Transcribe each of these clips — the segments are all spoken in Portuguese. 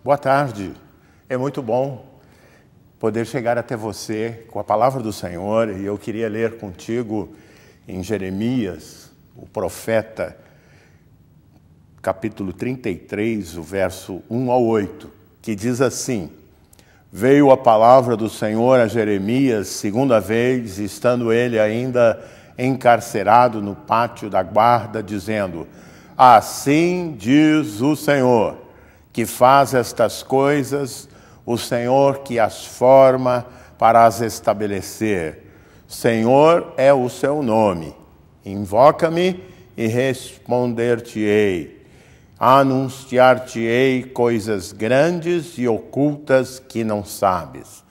Boa tarde. É muito bom poder chegar até você com a palavra do Senhor, e eu queria ler contigo em Jeremias, o profeta, capítulo 33, o verso 1 ao 8, que diz assim: Veio a palavra do Senhor a Jeremias segunda vez, estando ele ainda encarcerado no pátio da guarda, dizendo: Assim diz o Senhor, que faz estas coisas, o Senhor que as forma para as estabelecer. Senhor é o seu nome. Invoca-me e responder-te-ei. Anunciar-te-ei coisas grandes e ocultas que não sabes.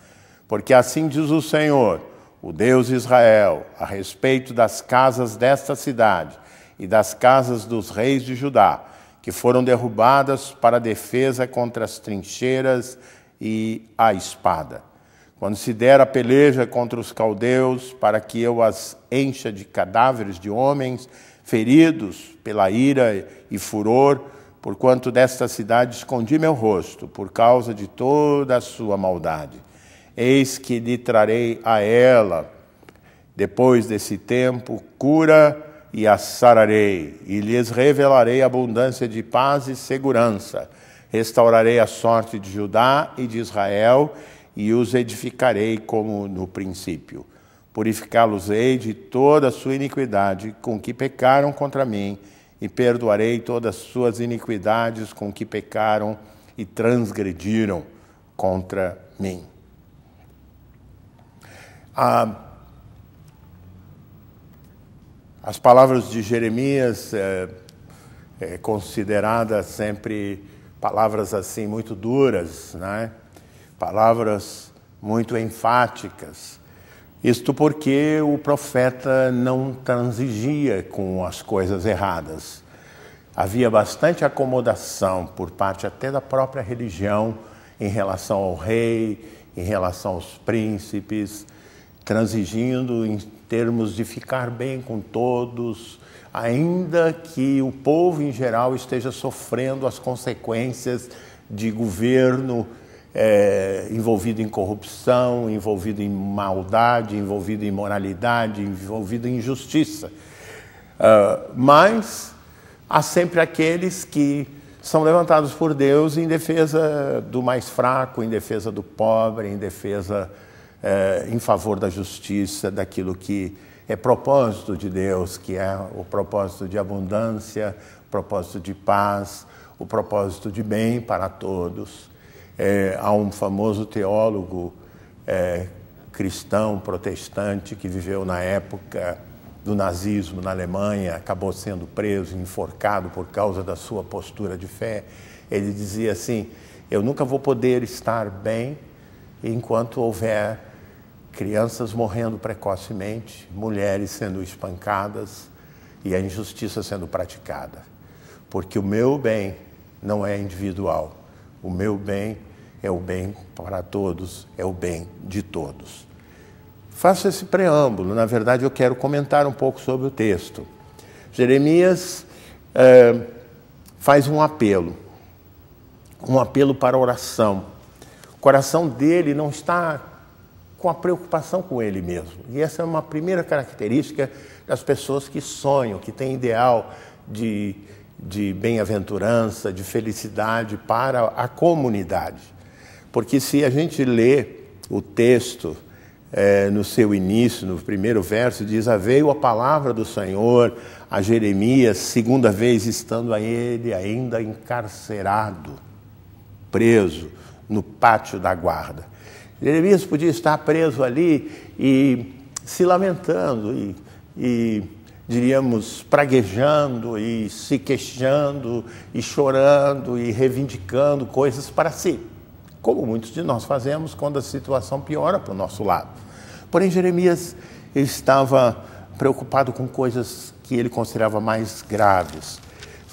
Porque assim diz o Senhor, o Deus de Israel, a respeito das casas desta cidade e das casas dos reis de Judá, que foram derrubadas para defesa contra as trincheiras e a espada. Quando se der a peleja contra os caldeus, para que eu as encha de cadáveres de homens feridos pela ira e furor, porquanto desta cidade escondi meu rosto, por causa de toda a sua maldade. Eis que lhe trarei a ela, depois desse tempo, cura e a sararei, e lhes revelarei abundância de paz e segurança. Restaurarei a sorte de Judá e de Israel, e os edificarei como no princípio. Purificá-los-ei de toda a sua iniquidade com que pecaram contra mim, e perdoarei todas as suas iniquidades com que pecaram e transgrediram contra mim. As palavras de Jeremias consideradas sempre palavras assim muito duras, né? Palavras muito enfáticas. Isto porque o profeta não transigia com as coisas erradas. Havia bastante acomodação por parte até da própria religião em relação ao rei, em relação aos príncipes, transigindo em termos de ficar bem com todos, ainda que o povo em geral esteja sofrendo as consequências de governo envolvido em corrupção, envolvido em maldade, envolvido em imoralidade, envolvido em injustiça. Mas há sempre aqueles que são levantados por Deus em defesa do mais fraco, em defesa do pobre, em defesa em favor da justiça, daquilo que é propósito de Deus, que é o propósito de abundância, o propósito de paz, o propósito de bem para todos. Há um famoso teólogo cristão, protestante, que viveu na época do nazismo na Alemanha, acabou sendo preso, enforcado por causa da sua postura de fé. Ele dizia assim: eu nunca vou poder estar bem enquanto houver crianças morrendo precocemente, mulheres sendo espancadas e a injustiça sendo praticada. Porque o meu bem não é individual. O meu bem é o bem para todos, é o bem de todos. Faço esse preâmbulo. Na verdade, eu quero comentar um pouco sobre o texto. Jeremias faz um apelo para a oração. O coração dele não está com a preocupação com ele mesmo. E essa é uma primeira característica das pessoas que sonham, que têm ideal de bem-aventurança, de felicidade para a comunidade. Porque se a gente lê o texto no seu início, no primeiro verso, diz: veio a palavra do Senhor a Jeremias, segunda vez estando a ele ainda encarcerado, preso no pátio da guarda. Jeremias podia estar preso ali e se lamentando e diríamos, praguejando e se queixando e chorando e reivindicando coisas para si, como muitos de nós fazemos quando a situação piora para o nosso lado. Porém, Jeremias estava preocupado com coisas que ele considerava mais graves.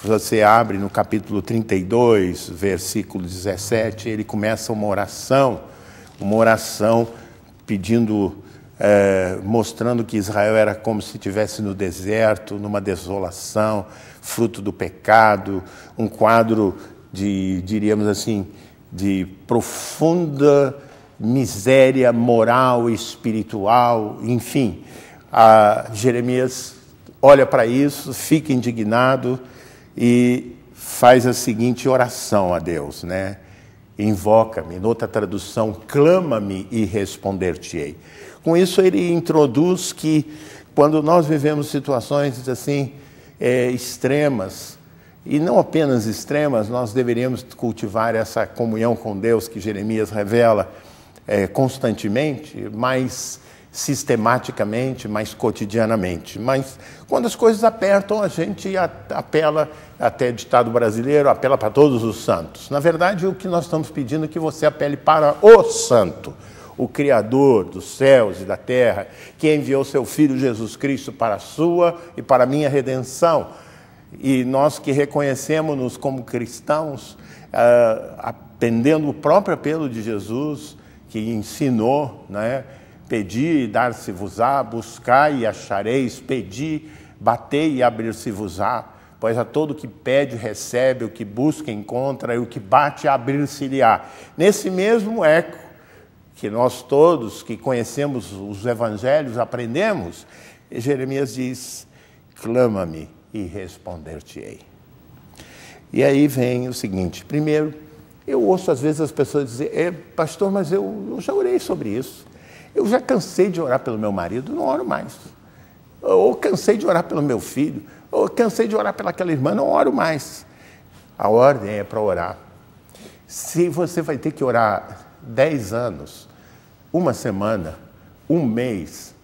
Você abre no capítulo 32, versículo 17, ele começa uma oração pedindo, mostrando que Israel era como se estivesse no deserto, numa desolação, fruto do pecado, um quadro de, diríamos assim, de profunda miséria moral, espiritual, enfim. Jeremias olha para isso, fica indignado e faz a seguinte oração a Deus, né? Invoca-me, noutra tradução, clama-me e responder-te-ei. Com isso ele introduz que quando nós vivemos situações assim extremas, e não apenas extremas, nós deveríamos cultivar essa comunhão com Deus que Jeremias revela constantemente, mais sistematicamente, mais cotidianamente. Mas quando as coisas apertam, a gente apela, até ditado brasileiro, apela para todos os santos. Na verdade, o que nós estamos pedindo é que você apele para o santo, o Criador dos céus e da terra, que enviou seu Filho Jesus Cristo para a sua e para a minha redenção. E nós que reconhecemos-nos como cristãos, atendendo o próprio apelo de Jesus, que ensinou, né? Pedi e dar-se-vos-á, buscai e achareis, pedi, batei e abrir-se-vos-á, pois a todo que pede recebe, o que busca encontra, e o que bate abrir-se-lhe-á. Nesse mesmo eco que nós todos que conhecemos os evangelhos aprendemos, Jeremias diz, clama-me e responder-te-ei. E aí vem o seguinte, primeiro, eu ouço às vezes as pessoas dizer, pastor, mas eu já orei sobre isso. Eu já cansei de orar pelo meu marido, não oro mais. Ou cansei de orar pelo meu filho, ou cansei de orar pelaquela irmã, não oro mais. A ordem é para orar. Se você vai ter que orar 10 anos, uma semana, um mês,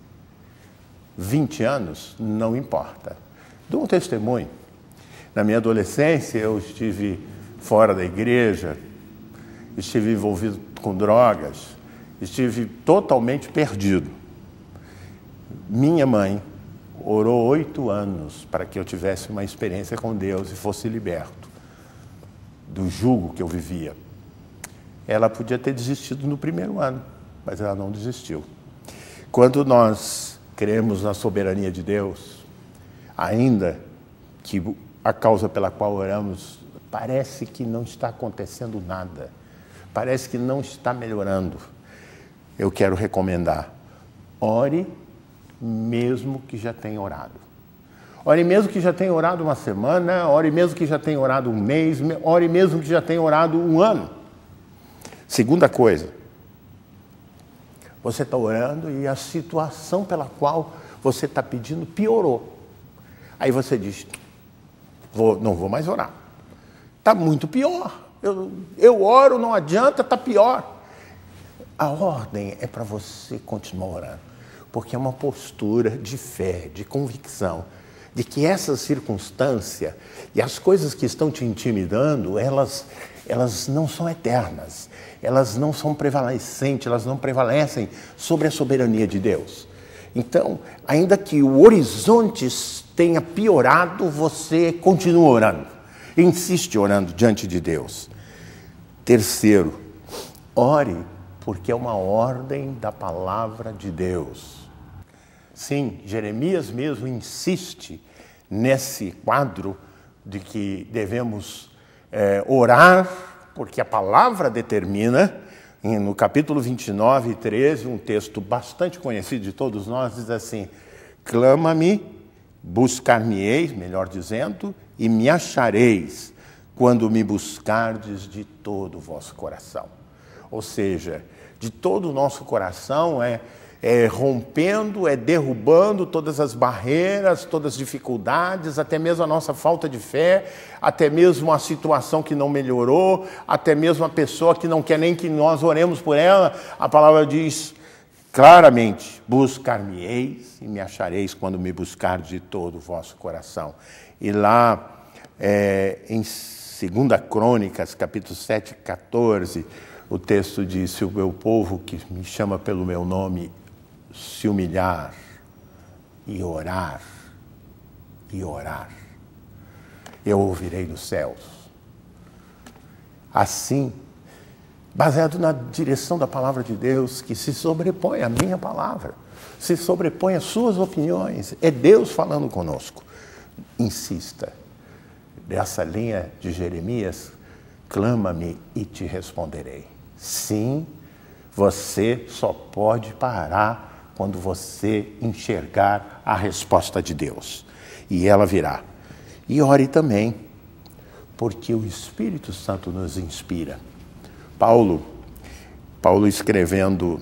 20 anos, não importa. Dou um testemunho. Na minha adolescência, eu estive fora da igreja, estive envolvido com drogas, estive totalmente perdido. Minha mãe orou 8 anos para que eu tivesse uma experiência com Deus e fosse liberto do jugo que eu vivia. Ela podia ter desistido no primeiro ano, mas ela não desistiu. Quando nós cremos na soberania de Deus, ainda que a causa pela qual oramos parece que não está acontecendo nada, parece que não está melhorando, eu quero recomendar, ore mesmo que já tenha orado. Ore mesmo que já tenha orado uma semana, ore mesmo que já tenha orado um mês, ore mesmo que já tenha orado um ano. Segunda coisa, você está orando e a situação pela qual você está pedindo piorou. Aí você diz, não vou mais orar. Está muito pior. Eu oro, não adianta, está pior. A ordem é para você continuar orando, porque é uma postura de fé, de convicção, de que essa circunstância e as coisas que estão te intimidando, elas não são eternas, elas não são prevalecentes, elas não prevalecem sobre a soberania de Deus. Então, ainda que o horizonte tenha piorado, você continua orando, insiste orando diante de Deus. Terceiro, ore porque é uma ordem da palavra de Deus. Sim, Jeremias mesmo insiste nesse quadro de que devemos orar, porque a palavra determina, no capítulo 29 e 13, um texto bastante conhecido de todos nós, diz assim, clama-me, buscar-me-eis, melhor dizendo, e me achareis, quando me buscardes de todo o vosso coração. Ou seja, de todo o nosso coração rompendo, derrubando todas as barreiras, todas as dificuldades, até mesmo a nossa falta de fé, até mesmo a situação que não melhorou, até mesmo a pessoa que não quer nem que nós oremos por ela. A palavra diz claramente, buscar-me-eis e me achareis quando me buscardes de todo o vosso coração. E lá em 2 Crônicas, capítulo 7, 14, o texto diz, se o meu povo que me chama pelo meu nome se humilhar e orar, eu ouvirei dos céus. Assim, baseado na direção da palavra de Deus, que se sobrepõe à minha palavra, se sobrepõe às suas opiniões, é Deus falando conosco. Insista. Dessa linha de Jeremias, clama-me e te responderei. Sim, você só pode parar quando você enxergar a resposta de Deus. E ela virá. E ore também, porque o Espírito Santo nos inspira. Paulo escrevendo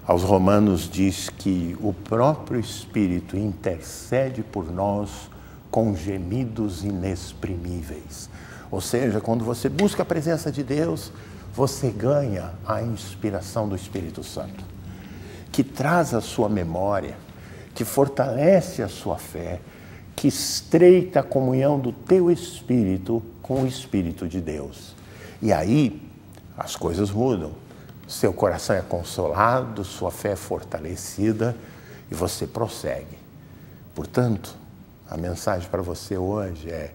aos Romanos diz que o próprio Espírito intercede por nós com gemidos inexprimíveis. Ou seja, quando você busca a presença de Deus, você ganha a inspiração do Espírito Santo, que traz a sua memória, que fortalece a sua fé, que estreita a comunhão do teu espírito com o Espírito de Deus. E aí as coisas mudam. Seu coração é consolado, sua fé é fortalecida e você prossegue. Portanto, a mensagem para você hoje é: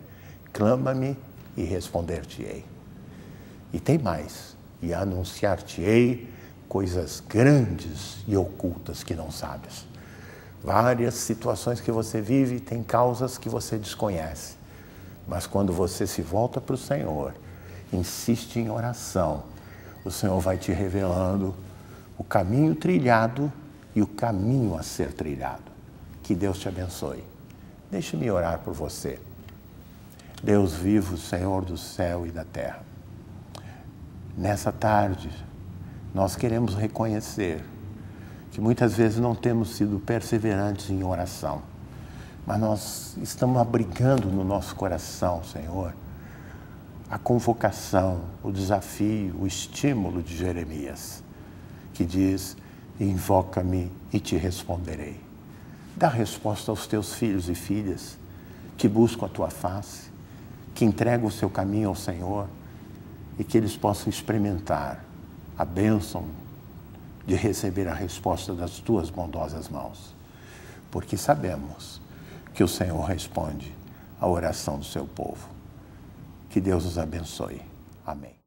clama-me e responder-te-ei. E tem mais, e anunciar-te-ei coisas grandes e ocultas que não sabes. Várias situações que você vive têm causas que você desconhece. Mas quando você se volta para o Senhor, insiste em oração, o Senhor vai te revelando o caminho trilhado e o caminho a ser trilhado. Que Deus te abençoe. Deixe-me orar por você. Deus vivo, Senhor do céu e da terra. Nessa tarde, nós queremos reconhecer que muitas vezes não temos sido perseverantes em oração, mas nós estamos abrigando no nosso coração, Senhor, a convocação, o desafio, o estímulo de Jeremias, que diz: invoca-me e te responderei. Dá resposta aos teus filhos e filhas que buscam a tua face, que entregam o seu caminho ao Senhor e que eles possam experimentar a bênção de receber a resposta das tuas bondosas mãos. Porque sabemos que o Senhor responde à oração do seu povo. Que Deus os abençoe. Amém.